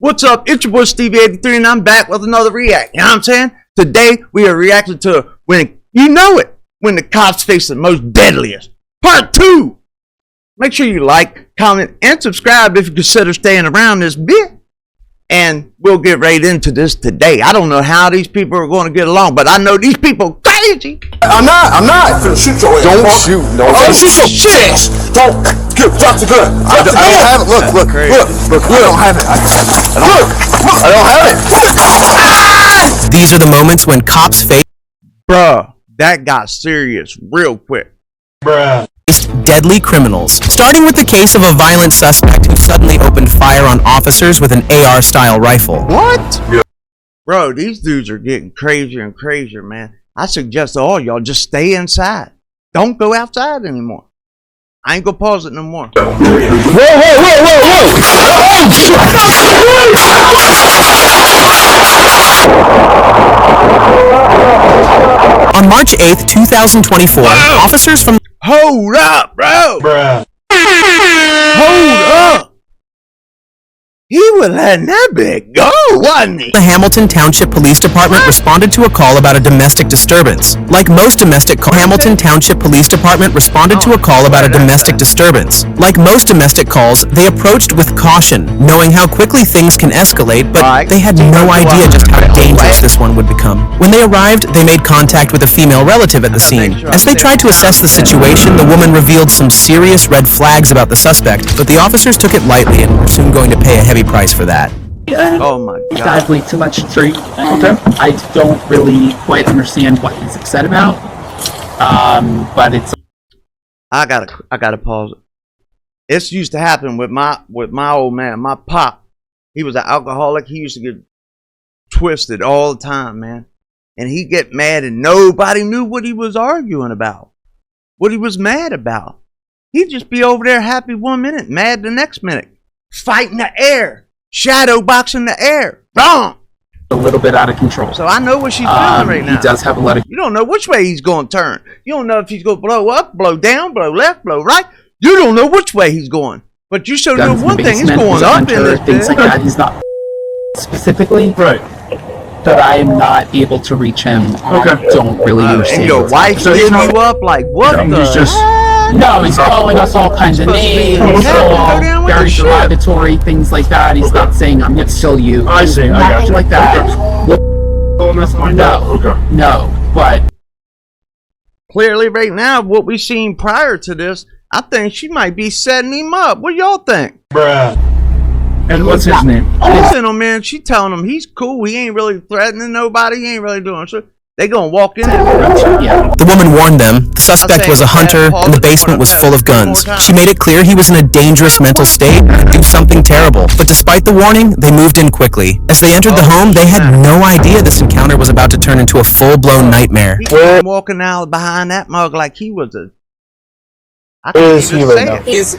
What's up? It's your boy Stevie83 and I'm back with another react. You know what I'm saying? Today we are reacting to when the cops face the most deadliest. Part 2. Make sure you like, comment, and subscribe if you consider staying around this bit. And we'll get right into this today. I don't know how these people are going to get along, but I know these people crazy. I'm not. Shoot your ass. Don't shoot. No. Oh, shoot your shit. Don't. Drop the gun. I don't have it. Look. I don't have it. I don't have it. These are the moments when cops face Bruh, that got serious real quick. deadly criminals. Starting with the case of a violent suspect who suddenly opened fire on officers with an AR-style rifle. What? Yeah. Bro, these dudes are getting crazier and crazier, man. I suggest to all y'all just stay inside. Don't go outside anymore. I ain't gonna pause it no more. Whoa! On March 8th, 2024, officers from... Hold up, bro! Hold up! He was letting that bit go, wasn't he? The Hamilton Township Police Department responded to a call about a domestic disturbance. Like most domestic calls, Hamilton Township Police Department responded to a call about a domestic disturbance. Like most domestic calls, they approached with caution, knowing how quickly things can escalate, but they had no idea just how dangerous this one would become. When they arrived, they made contact with a female relative at the scene. As they tried to assess the situation, the woman revealed some serious red flags about the suspect, but the officers took it lightly and were soon going to pay a heavy price for that. Oh my god. Dive way too much into I don't really quite understand what he's upset about. But it's I gotta pause it. This used to happen with my old man, my pop. He was an alcoholic. He used to get twisted all the time, man. And he'd get mad and nobody knew what he was arguing about. What he was mad about. He'd just be over there happy 1 minute, mad the next minute. Fight in the air. Shadow box in the air. Boom! a little bit out of control. So I know what she's feeling right now. He does have a lot of... You don't know which way he's going to turn. You don't know if he's going to blow up, blow down, blow left, blow right. You don't know which way he's going. But you sure know one thing, he's going up in this things like that. He's not specifically... Right. But I am not able to reach him. Okay. I don't really understand. And your wife's hitting you up like, what the he's just... No, he's calling us all kinds of names, very derogatory, things like that. He's not saying, I'm going to kill you. I see, I got you. Like that. No, but... Clearly right now, what we've seen prior to this, I think she might be setting him up. What y'all think? Bruh. And what's his name? Listen, oh man, she telling him he's cool. He ain't really threatening nobody. He ain't really doing shit. They gonna walk in there. The woman warned them. The suspect was a hunter, and the basement was full of guns. She made it clear he was in a dangerous mental state and could do something terrible. But despite the warning, they moved in quickly. As they entered the home, they had no idea this encounter was about to turn into a full-blown nightmare. He walking out behind that mug like he was a... Where is he right now? He's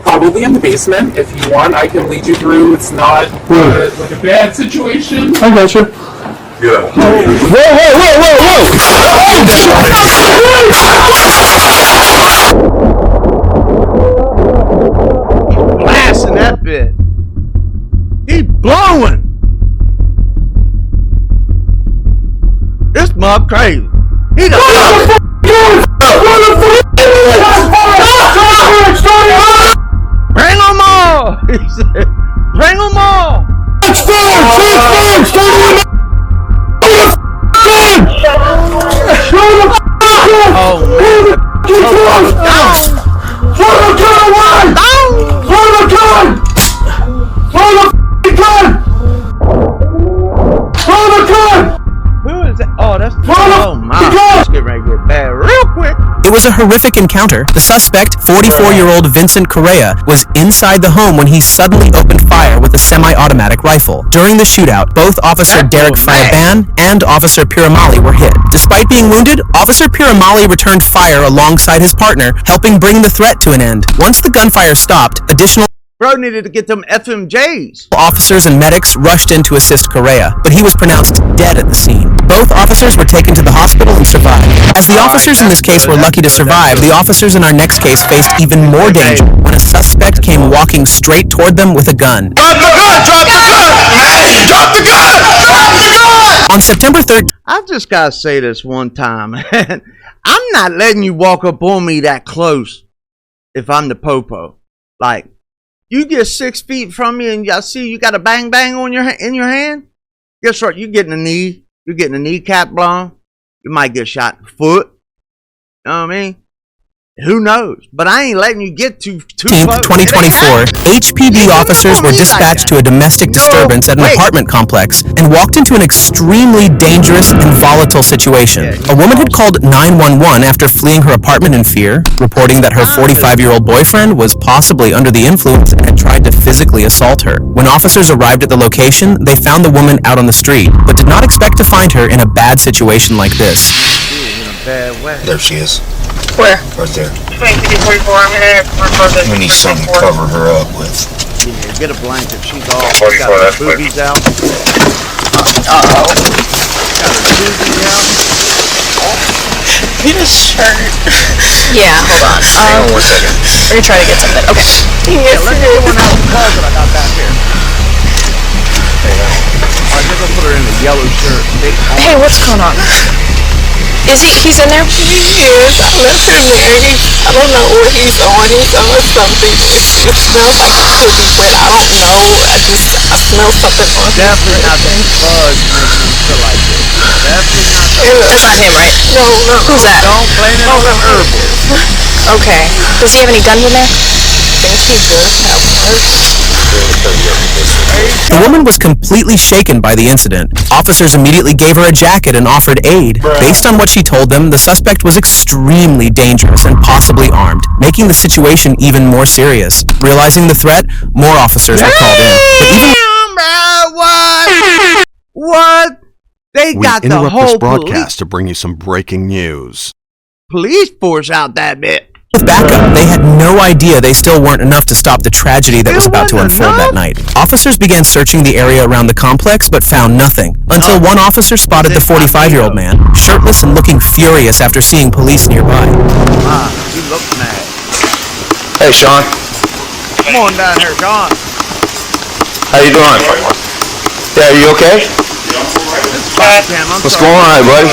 probably in the basement. If you want, I can lead you through. It's not like a bad situation. I got you. Yeah. Blasting that bit. He blowing. This mob crazy. He done bring them all. He said, bring them all. Who is that? Oh, that's... Oh my. Let's get ready to get bad real quick. It was a horrific encounter. The suspect, 44-year-old Vincent Correa, was inside the home when he suddenly opened fire with a semi-automatic rifle. During the shootout, both Officer Derek Fayaban and Officer Piramali were hit. Despite being wounded, Officer Piramali returned fire alongside his partner, helping bring the threat to an end. Once the gunfire stopped, additional Bro needed to get them FMJs. Officers and medics rushed in to assist Correa, but he was pronounced dead at the scene. Both officers were taken to the hospital and survived. As the officers in this case were lucky to survive, the officers in our next case faced even more danger when a suspect came walking straight toward them with a gun. Drop the gun! Drop the gun! On September 13th, I just gotta say this one time, man. I'm not letting you walk up on me that close if I'm the popo. Like, you get 6 feet from me and I see you got a bang bang on in your hand. Guess what? You're getting a knee. You're getting a kneecap blown. You might get shot in the foot. You know what I mean? Who knows? But I ain't letting you get too close. 2024, HPD officers were dispatched to a domestic disturbance at an apartment complex and walked into an extremely dangerous and volatile situation. A woman had called 911 after fleeing her apartment in fear, reporting that her 45-year-old boyfriend was possibly under the influence and had tried to physically assault her. When officers arrived at the location, they found the woman out on the street, but did not expect to find her in a bad situation like this. There she is. Where? Right there. 2244, I'm gonna refer this. We need something to cover her up with. Yeah, get a blanket. She's all 44, got her that's quick. boobies out. Uh-oh. Got her boobies out. Get his shirt. Yeah, hold on. Hang on 1 second. We're gonna try to get something. Okay. Yes, Let's get one out of the closet I got back here. Alright, just gonna put her in the yellow shirt. Hey, what's going on? He's in there? He is. I left him there. I don't know what he's on. He's on something. It smells like it could be wet. I don't know. I smell something on his Definitely not the dressing. buzz making you feel like this. Definitely not the That's not him, right? No. Who's that? Don't blame it on the herbal. Okay. Does he have any guns in there? I think he does have one. The woman was completely shaken by the incident. Officers immediately gave her a jacket and offered aid. Based on what she told them, the suspect was extremely dangerous and possibly armed, making the situation even more serious. Realizing the threat, more officers were called in. But even What? They We got the interrupt whole this broadcast to bring you some breaking news. police force out that bit. with backup, they had no idea they still weren't enough to stop the tragedy that was about to unfold that night. Officers began searching the area around the complex, but found nothing, until one officer spotted the 45-year-old man, shirtless and looking furious after seeing police nearby. You look mad. Hey, Sean. Come on down here, Sean. How you doing? Yeah, are you okay? What's going on, buddy?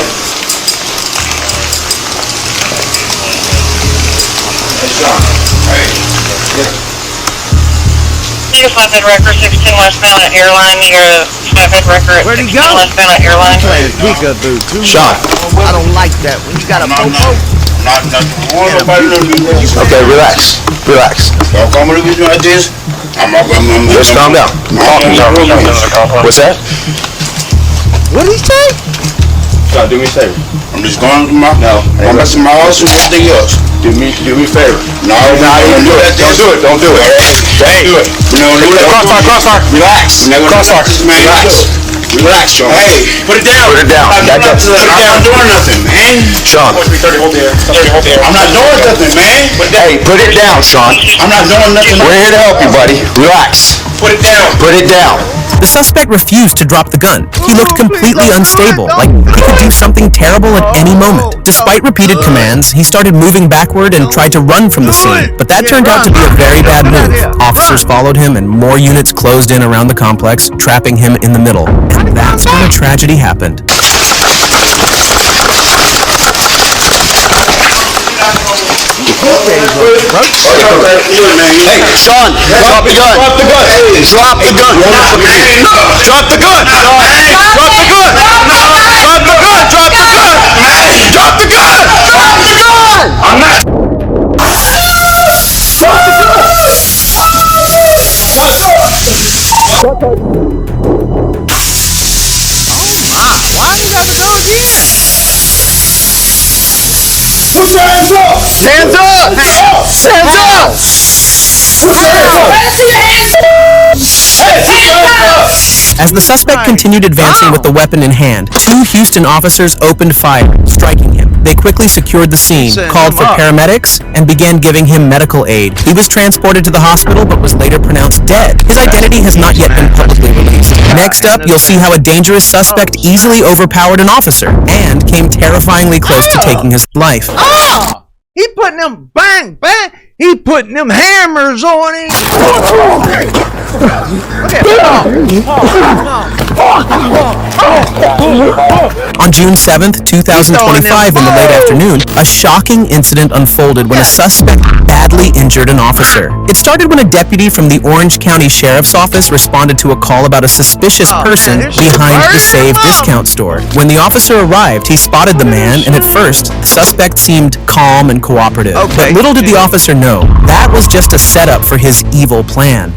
Flatbed Wrecker, 16 westbound at Airline. You're Flatbed Wrecker at Where'd he 16 go? westbound at Airline. Peekaboo, too Sean. much. I don't like that when you got a popo. Okay, relax. Relax. Just calm down. What's that? What did he say? Sean, do me a favor. I'm just going to my going back to my house and everything else. Do me a favor. No, Don't do it. Don't do it. Don't do it. Crossfire. Relax. Crossfire. Relax. Relax, Sean. Hey, put it down. Put it down. Back up. I'm not doing nothing, man. Sean. I'm not doing nothing, man. Hey, put it down, Sean. I'm not doing nothing. We're here to help you, buddy. Relax. Put it down. Put it down. The suspect refused to drop the gun. He looked completely unstable, like he could do something terrible at any moment. Despite repeated commands, he started moving backward and tried to run from the scene, but that turned out to be a very bad move. Officers followed him and more units closed in around the complex, trapping him in the middle. And that's when a tragedy happened. Hey, Sean, drop the gun. Drop the gun. Drop the gun. Drop the gun. Drop the gun. Drop the gun. Drop the gun. Drop the gun. Drop the gun. Drop the gun. I'm not. Why you got the gun again? Put your hands up. Hands up! Hands up! As the suspect continued advancing with the weapon in hand, two Houston officers opened fire, striking him. They quickly secured the scene, called for paramedics, and began giving him medical aid. He was transported to the hospital but was later pronounced dead. His identity has not yet been publicly released. Next up, you'll see how a dangerous suspect easily overpowered an officer and came terrifyingly close to taking his life. Oh! He putting them bang, bang. He putting them hammers on him. Look at him. On June 7th, 2025, in the late afternoon, a shocking incident unfolded when a suspect badly injured an officer. It started when a deputy from the Orange County Sheriff's Office responded to a call about a suspicious person behind the Save Discount store. When the officer arrived, he spotted the man, and at first, the suspect seemed calm and cooperative. But little did the officer know, that was just a setup for his evil plan.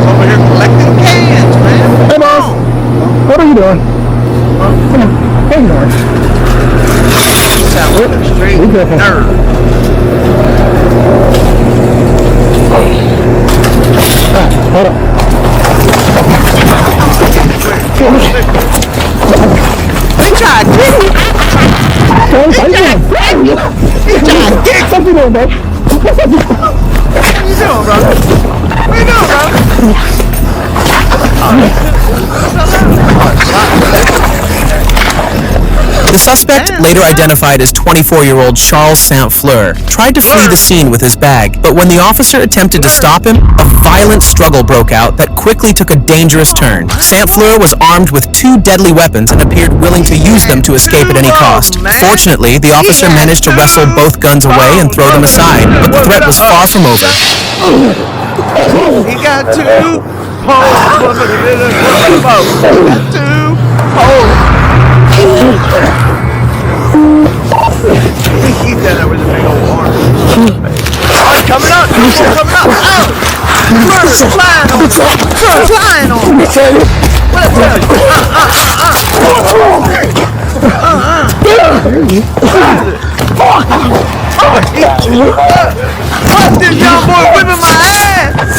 Over here collecting cans, man. Hey, boss. What are you doing? Come on. Hey, North. Sound like a straight nerd. Hold on. They tried to get him. What are you doing? What you doing, bro? What you doing, brother? What you doing, brother? The suspect, later identified as 24-year-old Charles St. Fleur, tried to flee the scene with his bag, but when the officer attempted to stop him, a violent struggle broke out that quickly took a dangerous turn. St. Fleur was armed with 2 deadly weapons and appeared willing to use them to escape at any cost. Fortunately, the officer managed to wrestle both guns away and throw them aside, but the threat was far from over. He got 2 poles. He got 2 poles. He did that with a big old arm. Oh, it's coming up! It's coming up! Oh! Birds flying on! Birds flying on! What Fuck this young boy whipping my ass!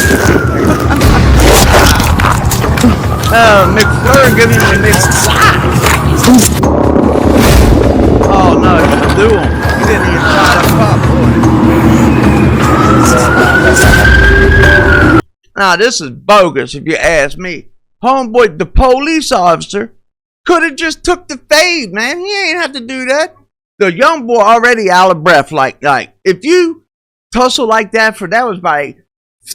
McFleur giving me mixed size. Oh no, he threw him. He didn't even try to pop. Now this is bogus if you ask me. Homeboy, the police officer, could have just took the fade, man. He ain't have to do that. The young boy already out of breath. Like if you tussle like that that was by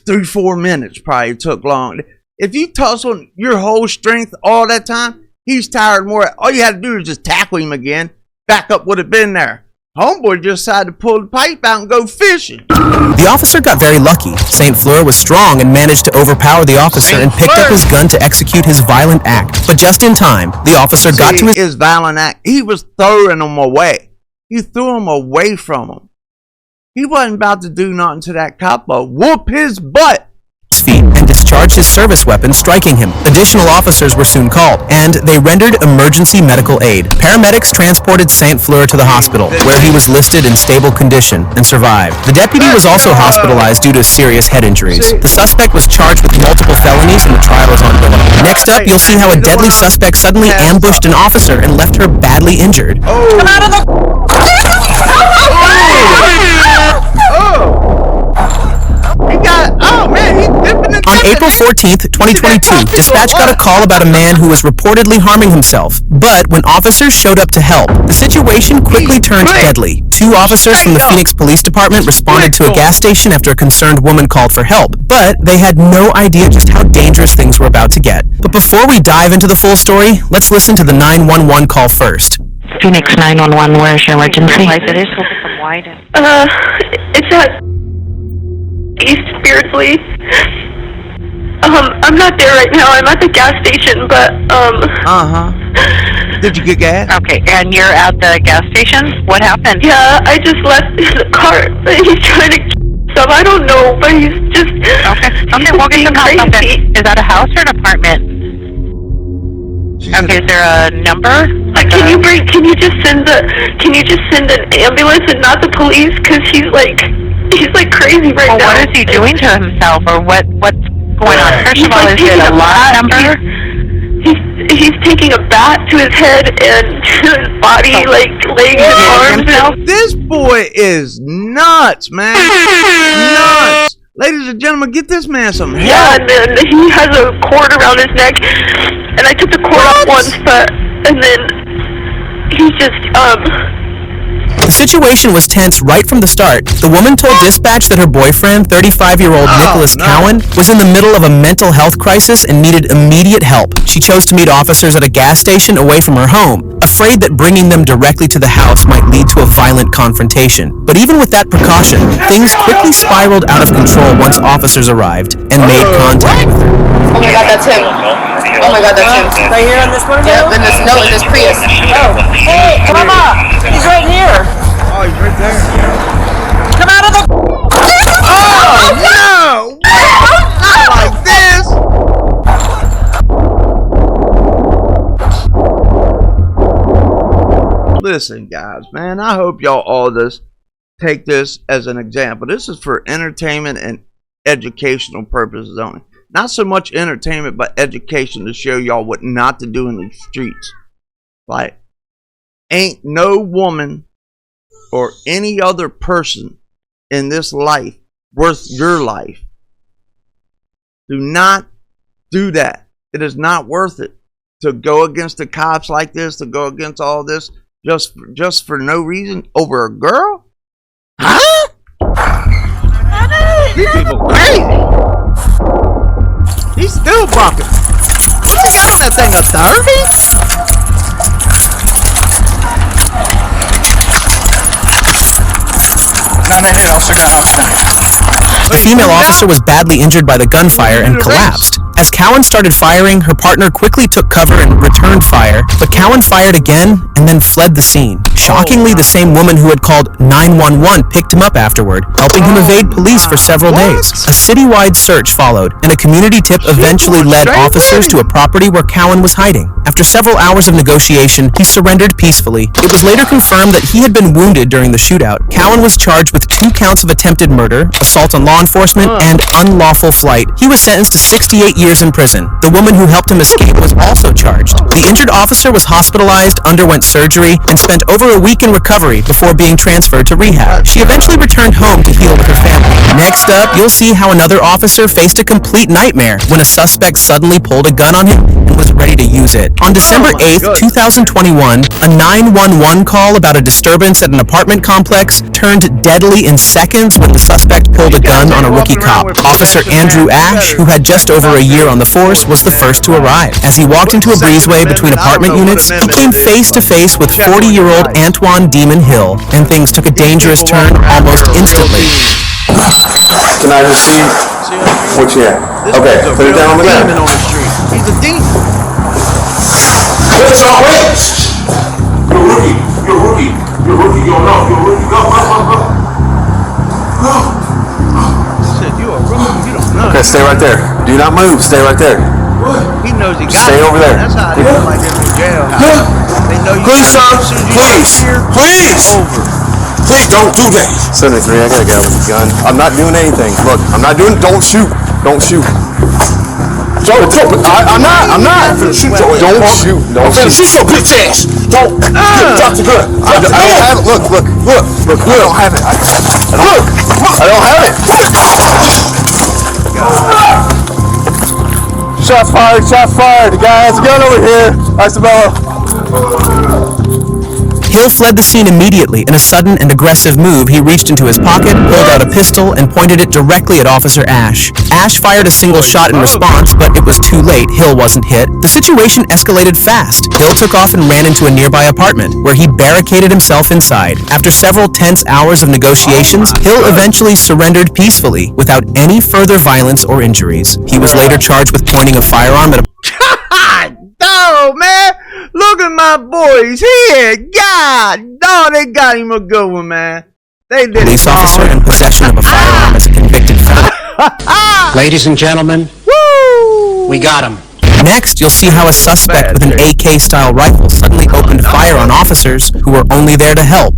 3-4 minutes, probably took long. If you tussle your whole strength all that time, he's tired more. All you had to do is just tackle him again. Backup would have been there. Homeboy just decided to pull the pipe out and go fishing. The officer got very lucky. St. Fleur was strong and managed to overpower the officer and picked up his gun to execute his violent act. But just in time, the officer got to his violent act. He was throwing them away. He threw them away from him. He wasn't about to do nothing to that cop, but whoop his butt. Feet and discharged his service weapon, striking him. Additional officers were soon called, and they rendered emergency medical aid. Paramedics transported St. Fleur to the hospital, where he was listed in stable condition and survived. The deputy was also hospitalized due to serious head injuries. The suspect was charged with multiple felonies, and the trial is ongoing. Next up, you'll see how a deadly suspect suddenly ambushed an officer and left her badly injured. Come out of the... On April 14th, 2022, dispatch got a call about a man who was reportedly harming himself. But when officers showed up to help, the situation quickly turned deadly. 2 officers from the Phoenix Police Department responded to a gas station after a concerned woman called for help. But they had no idea just how dangerous things were about to get. But before we dive into the full story, let's listen to the 911 call first. Phoenix 911, where's your emergency? It's at East Beardsley. I'm not there right now. I'm at the gas station, but Did you get gas? Okay, and you're at the gas station? What happened? Yeah, I just left the car. He's trying to stuff. I don't know, but he's just Okay, we'll get some help. Okay. Is that a house or an apartment? Okay, is there a number? Can you just send an ambulance and not the police? Cause he's like crazy right now. What is he doing to himself, or what's going on? First of all, is it a lot number? He's taking a bat to his head and to his body, like legs and arms. This boy is nuts, man. Nuts. Ladies and gentlemen, get this man some help. Yeah, and then he has a cord around his neck, and I took the cord off once, and then he's just The situation was tense right from the start. The woman told dispatch that her boyfriend, 35-year-old Nicholas Cowan, was in the middle of a mental health crisis and needed immediate help. She chose to meet officers at a gas station away from her home, afraid that bringing them directly to the house might lead to a violent confrontation. But even with that precaution, things quickly spiraled out of control once officers arrived and made contact with her. Oh my god, that's him. Oh my god, that's him. Right here on this one? Yeah, in this, no, in this Prius. Oh. Hey, come on. He's right here. Oh, he's right there. Come out of the... Oh, no! Not like this! Listen, guys, man, I hope y'all all just take this as an example. This is for entertainment and educational purposes only. Not so much entertainment, but education to show y'all what not to do in the streets. Like, ain't no woman or any other person in this life worth your life. Do not do that. It is not worth it to go against the cops like this, to go against all this just for no reason over a girl? Huh? These people crazy. He's still bucking. What you got in that thing, a 30? The female officer was badly injured by the gunfire and collapsed. As Cowan started firing, her partner quickly took cover and returned fire, but Cowan fired again and then fled the scene. Shockingly, the same woman who had called 911 picked him up afterward, helping him evade police for several days. A citywide search followed, and a community tip eventually led officers to a property where Cowan was hiding. After several hours of negotiation, he surrendered peacefully. It was later confirmed that he had been wounded during the shootout. Cowan was charged with 2 counts of attempted murder, assault on law enforcement, and unlawful flight. He was sentenced to 68 years in prison. The woman who helped him escape was also charged. The injured officer was hospitalized, underwent surgery, and spent over a week in recovery before being transferred to rehab. She eventually returned home to heal with her family. Next up, you'll see how another officer faced a complete nightmare when a suspect suddenly pulled a gun on him and was ready to use it. On December 8th, 2021, a 911 call about a disturbance at an apartment complex turned deadly in seconds when the suspect pulled a gun on a rookie cop. Officer Andrew Ash, who had just over a year on the force, was the first to arrive. As he walked into a breezeway between apartment units, he came face to face with 40-year-old Antoine Demon Hill, and things took a dangerous turn almost instantly. Can I just see what you have? Okay, put it down on the ground. He's a demon. What's up, wait? You're a rookie. You're a rookie. You're a rookie. You're a rookie. Go. Said you a rookie. You don't know. Okay, stay right there. Do not move. Stay right there. He knows he got Stay over there. That's how they do like in the jailhouse. They know you Please, sir. Please. Over. Please don't do that. 73, I gotta get out with the gun. I'm not doing anything. Look, I'm not doing. Don't shoot. Don't shoot. I'm not. I'm finna shoot your ass. Don't shoot. I'm finna shoot your bitch ass. Don't. Drop the gun. I don't have it. Look. I don't have it. Look. I don't have it. Shots fired. The guy has a gun over here. Isabella. Hill fled the scene immediately. In a sudden and aggressive move, he reached into his pocket, pulled out a pistol, and pointed it directly at Officer Ash. Ash fired a single shot in response, but it was too late. Hill wasn't hit. The situation escalated fast. Hill took off and ran into a nearby apartment, where he barricaded himself inside. After several tense hours of negotiations, Hill eventually surrendered peacefully, without any further violence or injuries. He was later charged with pointing a firearm at a... God, dog, man. Look at my boys here. God, dog, they got him a good one, man. They did. Police officer in possession of a firearm as a convicted felon. Ladies and gentlemen, we got him. Next, you'll see how a suspect with an AK-style rifle suddenly opened fire on officers who were only there to help.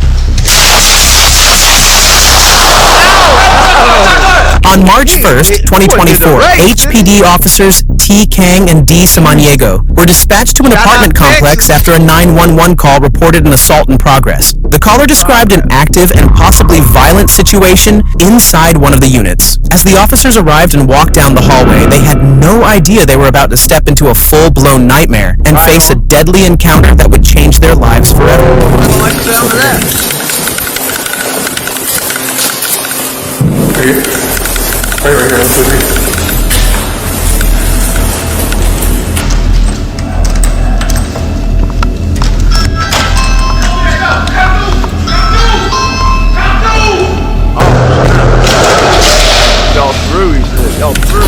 On March 1st, 2024, HPD officers T. Kang and D. Samaniego were dispatched to an apartment complex after a 911 call reported an assault in progress. The caller described an active and possibly violent situation inside one of the units. As the officers arrived and walked down the hallway, they had no idea they were about to step into a full-blown nightmare and face a deadly encounter that would change their lives forever. here. Right here. Let's see. Y'all through, he said. Y'all through.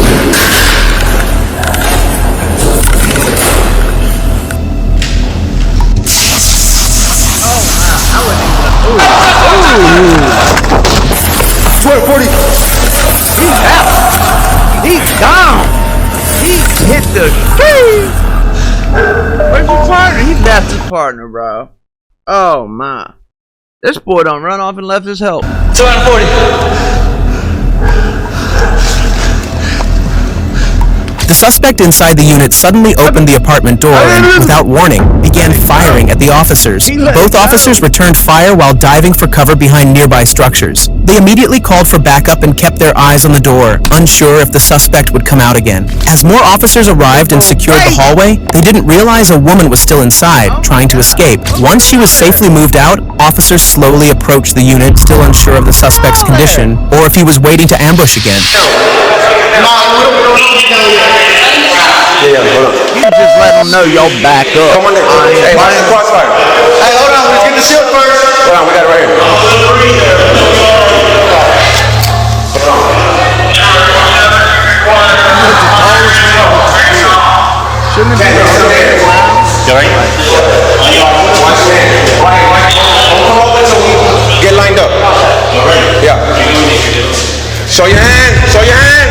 Oh, man. I wouldn't even. Ooh. 40. He's out. He's gone. He hit the street. Where's your partner? He left his partner, bro. Oh, my. This boy done run off and left his help. 240. The suspect inside the unit suddenly opened the apartment door and, without warning, began firing at the officers. Both officers returned fire while diving for cover behind nearby structures. They immediately called for backup and kept their eyes on the door, unsure if the suspect would come out again. As more officers arrived and secured the hallway, they didn't realize a woman was still inside, trying to escape. Once she was safely moved out, officers slowly approached the unit, still unsure of the suspect's condition, or if he was waiting to ambush again. Yeah, hold on. You just let them know y'all back up. Come on there. Hey, watch the crossfire. Hey, hold on. Let's get the shield first. Hold on, we got it right here. Shouldn't it be Get lined up. Yeah. Show your hand. Show your hand.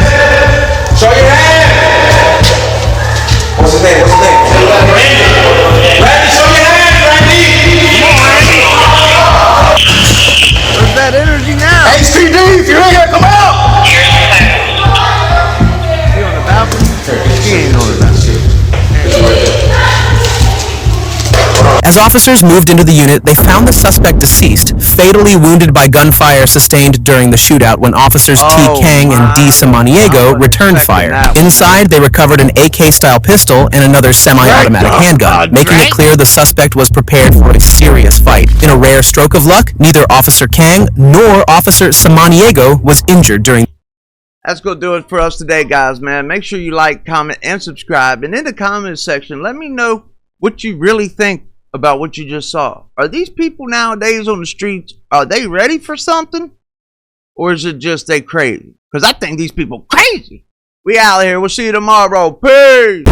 Show your hand. What's his name? What's his name? Randy, show your hand, Randy. Where's that energy now? HTD, if you ain't gonna come out. He on the balcony? He ain't on the balcony. As officers moved into the unit, they found the suspect deceased, fatally wounded by gunfire sustained during the shootout when officers T. Kang and D. Samaniego returned fire. Inside, they recovered an AK-style pistol and another semi-automatic handgun, making it clear the suspect was prepared for a serious fight. In a rare stroke of luck, neither Officer Kang nor Officer Samaniego was injured during. That's gonna do it for us today, guys, man. Make sure you like, comment, and subscribe. And in the comment section, let me know what you really think about what you just saw. Are these people nowadays on the streets, are they ready for something? Or is it just they crazy? Because I think these people crazy. We out here. We'll see you tomorrow. Peace.